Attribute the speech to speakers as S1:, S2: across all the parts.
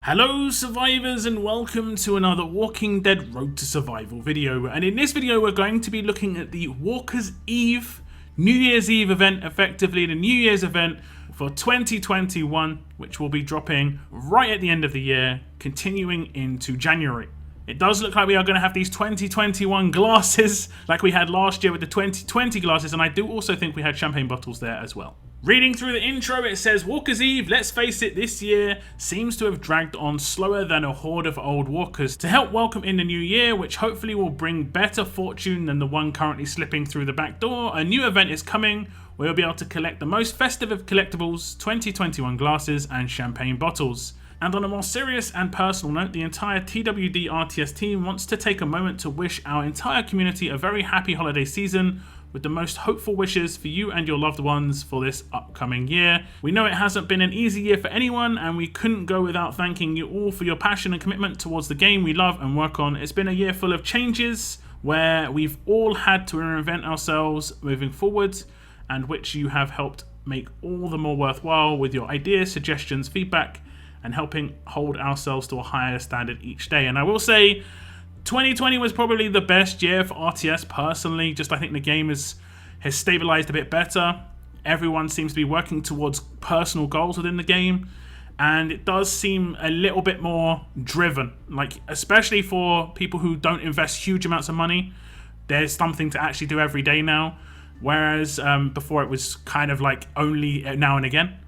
S1: Hello survivors and welcome to another Walking Dead Road to Survival video, and in this video we're going to be looking at the Walker's Eve, New Year's Eve event, effectively the New Year's event for 2021, which will be dropping right at the end of the year, continuing into January. It does look like we are going to have these 2021 glasses like we had last year with the 2020 glasses, and I do also think we had champagne bottles there as well. Reading through the intro, it says, Walker's Eve, let's face it, this year seems to have dragged on slower than a horde of old walkers to help welcome in the new year, which hopefully will bring better fortune than the one currently slipping through the back door. A new event is coming where you'll be able to collect the most festive of collectibles, 2021 glasses and champagne bottles. And on a more serious and personal note, the entire TWD RTS team wants to take a moment to wish our entire community a very happy holiday season, with the most hopeful wishes for you and your loved ones for this upcoming year. We know it hasn't been an easy year for anyone, and we couldn't go without thanking you all for your passion and commitment towards the game we love and work on. It's been a year full of changes where we've all had to reinvent ourselves moving forward, and which you have helped make all the more worthwhile with your ideas, suggestions, feedback, and helping hold ourselves to a higher standard each day. And I will say, 2020 was probably the best year for RTS personally. I think the game has stabilized a bit better. Everyone seems to be working towards personal goals within the game, and it does seem a little bit more driven, like especially for people who don't invest huge amounts of money. There's something to actually do every day now, whereas before it was kind of like only now and again.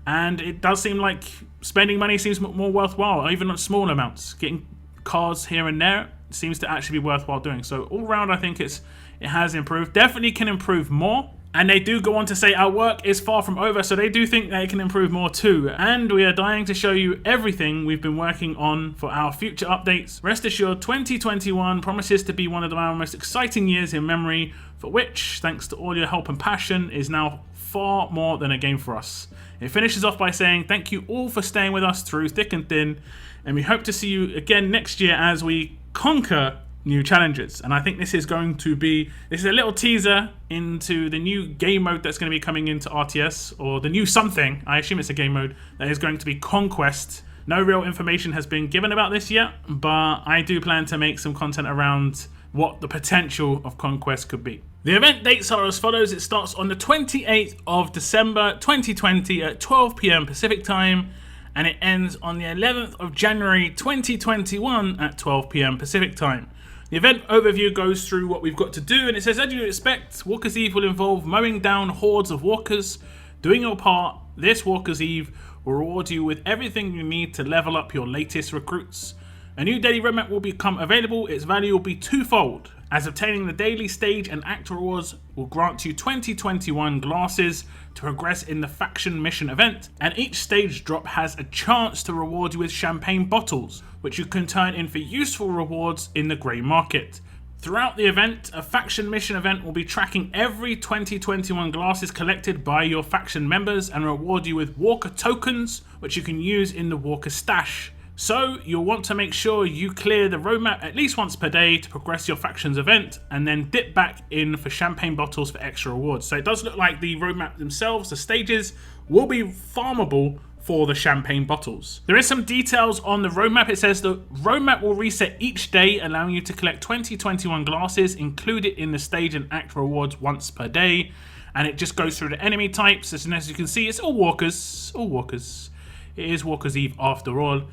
S1: And it does seem like spending money seems more worthwhile, even on small amounts. Getting cars here and there seems to actually be worthwhile doing. So all round, I think it has improved. Definitely can improve more. And they do go on to say our work is far from over, so they do think they can improve more too. And we are dying to show you everything we've been working on for our future updates. Rest assured, 2021 promises to be one of our most exciting years in memory, for which, thanks to all your help and passion, is now far more than a game for us. It finishes off by saying thank you all for staying with us through thick and thin, and we hope to see you again next year as we conquer new challenges. And I think this is a little teaser into the new game mode that's going to be coming into RTS, or the new something, I assume it's a game mode, that is going to be Conquest. No real information has been given about this yet, but I do plan to make some content around what the potential of Conquest could be. The event dates are as follows. It starts on the 28th of December 2020 at 12 PM Pacific time, and it ends on the 11th of January 2021 at 12 PM Pacific time. The event overview goes through what we've got to do, and it says, as you expect, Walker's Eve will involve mowing down hordes of walkers. Doing your part, this Walker's Eve will reward you with everything you need to level up your latest recruits. A new daily roadmap will become available. Its value will be twofold, as obtaining the daily stage and act rewards will grant you 2021 glasses to progress in the faction mission event, and each stage drop has a chance to reward you with champagne bottles, which you can turn in for useful rewards in the grey market. Throughout the event, a faction mission event will be tracking every 2021 glasses collected by your faction members and reward you with Walker tokens, which you can use in the Walker stash. So you'll want to make sure you clear the roadmap at least once per day to progress your faction's event, and then dip back in for champagne bottles for extra rewards. So it does look like the roadmap themselves, the stages, will be farmable for the champagne bottles. There is some details on the roadmap. It says the roadmap will reset each day, allowing you to collect 2021 glasses included in the stage and act rewards once per day. And it just goes through the enemy types. As you can see, it's all walkers. All walkers. It is Walker's Eve after all.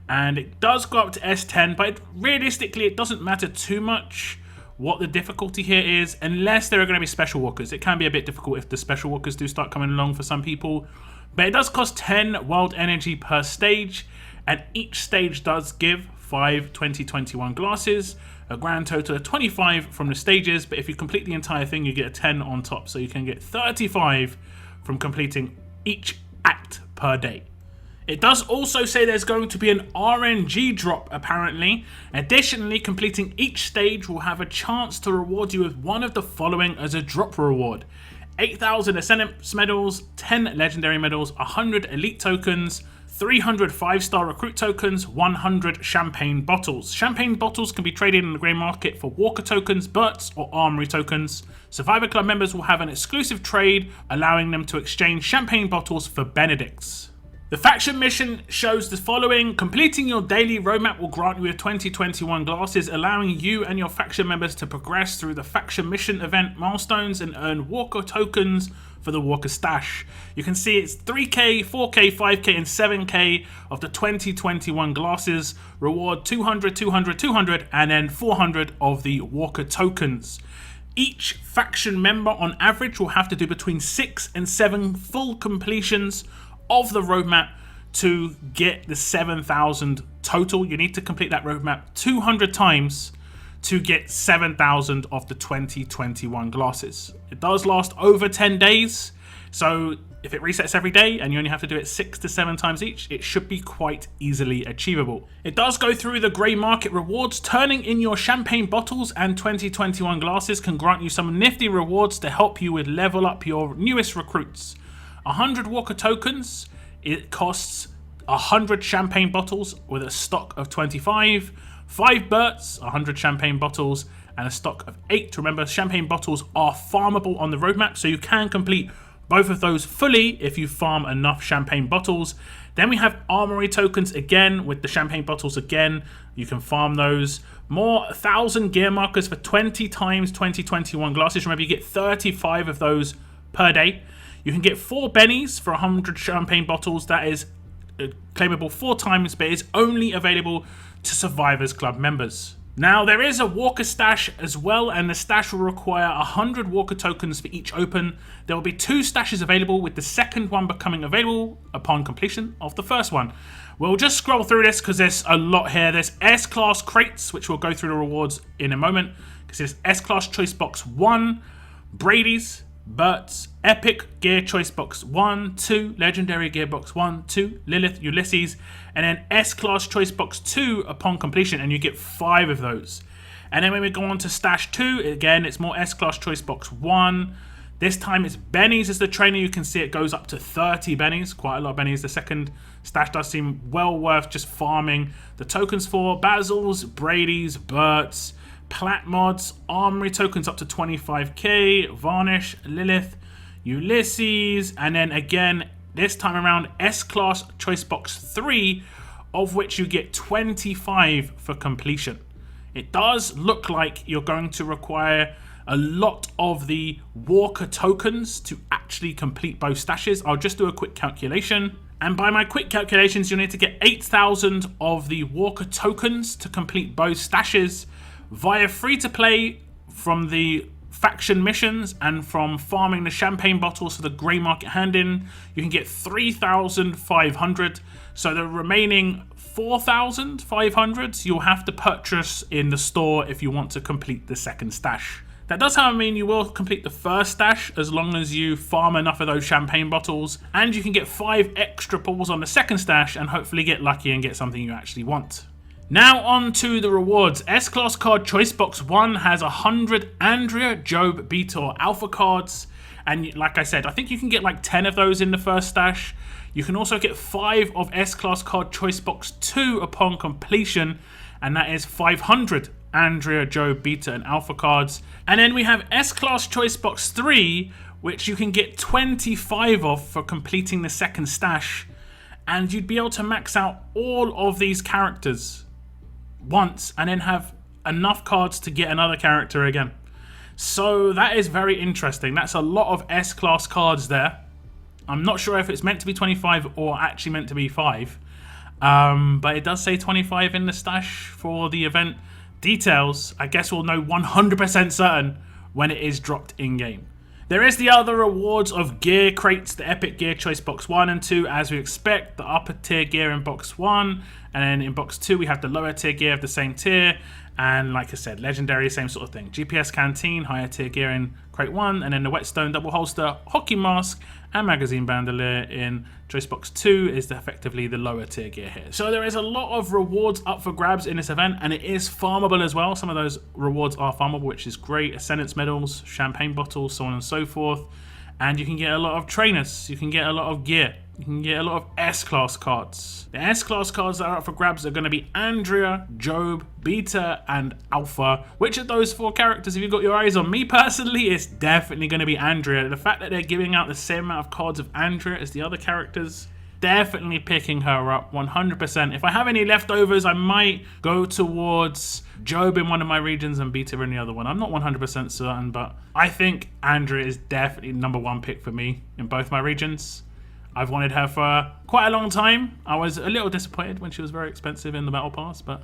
S1: And it does go up to S10, but realistically it doesn't matter too much what the difficulty here is, unless there are going to be special walkers. It can be a bit difficult if the special walkers do start coming along for some people. But it does cost 10 world energy per stage, and each stage does give 5 2021 glasses, a grand total of 25 from the stages, but if you complete the entire thing you get a 10 on top, so you can get 35 from completing each act per day. It does also say there's going to be an RNG drop apparently. Additionally, completing each stage will have a chance to reward you with one of the following as a drop reward: 8,000 Ascendance medals, 10 legendary medals, 100 elite tokens, 300 5-star recruit tokens, 100 champagne bottles. Champagne bottles can be traded in the grey market for walker tokens, burts, or armory tokens. Survivor Club members will have an exclusive trade allowing them to exchange champagne bottles for Benedicts. The faction mission shows the following. Completing your daily roadmap will grant you with 2021 glasses, allowing you and your faction members to progress through the faction mission event milestones and earn Walker tokens for the Walker stash. You can see it's 3k, 4k, 5k and 7k of the 2021 glasses. Reward 200, 200, 200 and then 400 of the Walker tokens. Each faction member on average will have to do between 6 and 7 full completions of the roadmap to get the 7,000 total. You need to complete that roadmap 200 times to get 7,000 of the 2021 glasses. It does last over 10 days, so if it resets every day and you only have to do it 6 to 7 times each, it should be quite easily achievable. It does go through the grey market rewards. Turning in your champagne bottles and 2021 glasses can grant you some nifty rewards to help you with level up your newest recruits. 100 Walker tokens, it costs 100 champagne bottles with a stock of 25, 5 Berts, 100 champagne bottles and a stock of 8. Remember, champagne bottles are farmable on the roadmap, so you can complete both of those fully if you farm enough champagne bottles. Then we have armory tokens again with the champagne bottles again. You can farm those. More 1,000 gear markers for 20 times 2021 glasses. Remember, you get 35 of those per day. You can get 4 bennies for 100 champagne bottles. That is claimable 4 times, but it's only available to Survivors Club members. Now, there is a Walker stash as well, and the stash will require 100 Walker tokens for each open. There will be 2 stashes available, with the second one becoming available upon completion of the first one. We'll just scroll through this because there's a lot here. There's S-Class crates, which we'll go through the rewards in a moment, because there's S-Class Choice Box 1, Brady's, Bert's, Epic Gear Choice Box 1, 2, Legendary Gear Box 1, 2, Lilith, Ulysses, and then S-Class Choice Box 2 upon completion, and you get 5 of those. And then when we go on to Stash 2, again, it's more S-Class Choice Box 1. This time it's Bennies as the trainer. You can see it goes up to 30 Bennies, quite a lot of Bennies. The second stash does seem well worth just farming the tokens for. Basil's, Brady's, Bert's, Plat mods, armory tokens up to 25k, Varnish, Lilith, Ulysses, and then again, this time around, S-Class Choice Box 3, of which you get 25 for completion. It does look like you're going to require a lot of the Walker tokens to actually complete both stashes. I'll just do a quick calculation. And by my quick calculations, you'll need to get 8,000 of the Walker tokens to complete both stashes. Via free-to-play from the faction missions and from farming the champagne bottles for the grey market hand-in, you can get 3,500. So the remaining 4,500 you'll have to purchase in the store if you want to complete the second stash. That does, however, mean you will complete the first stash as long as you farm enough of those champagne bottles, and you can get 5 extra pulls on the second stash and hopefully get lucky and get something you actually want. Now on to the rewards. S-Class card Choice Box 1 has 100 Andrea, Jobe, Beta or Alpha cards. And like I said, I think you can get like 10 of those in the first stash. You can also get 5 of S-Class card Choice Box 2 upon completion. And that is 500 Andrea, Jobe, Beta and Alpha cards. And then we have S-Class Choice Box 3, which you can get 25 of for completing the second stash. And you'd be able to max out all of these characters once and then have enough cards to get another character again. So that is very interesting. That's a lot of S-Class cards there. I'm not sure if it's meant to be 25 or actually meant to be 5. But it does say 25 in the stash for the event details. I guess we'll know 100% certain when it is dropped in-game. There is the other rewards of gear crates, the Epic Gear Choice Box 1 and 2, as we expect. The upper tier gear in Box 1, and then in Box 2 we have the lower tier gear of the same tier. And like I said, Legendary, same sort of thing. GPS Canteen, higher tier gear in Crate 1, and then the Whetstone Double Holster, Hockey Mask, and Magazine Bandolier in Choice Box 2 is effectively the lower tier gear here. So there is a lot of rewards up for grabs in this event, and it is farmable as well. Some of those rewards are farmable, which is great. Ascendance medals, champagne bottles, so on and so forth. And you can get a lot of trainers, you can get a lot of gear, you can get a lot of S-Class cards. The S-Class cards that are up for grabs are going to be Andrea, Jobe, Beta, and Alpha. Which of those 4 characters have you got your eyes on? Me personally, it's definitely going to be Andrea. The fact that they're giving out the same amount of cards of Andrea as the other characters definitely picking her up 100%. If I have any leftovers, I might go towards Jobe in one of my regions and beat her in the other one. I'm not 100% certain, but I think Andrea is definitely #1 pick for me in both my regions. I've wanted her for quite a long time. I was a little disappointed when she was very expensive in the Battle Pass, but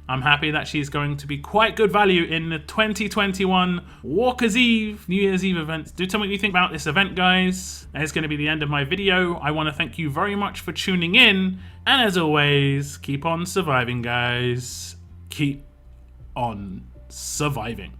S1: I'm happy that she's going to be quite good value in the 2021 Walker's Eve, New Year's Eve event. Do tell me what you think about this event, guys. That is going to be the end of my video. I want to thank you very much for tuning in. And as always, keep on surviving, guys. Keep on surviving.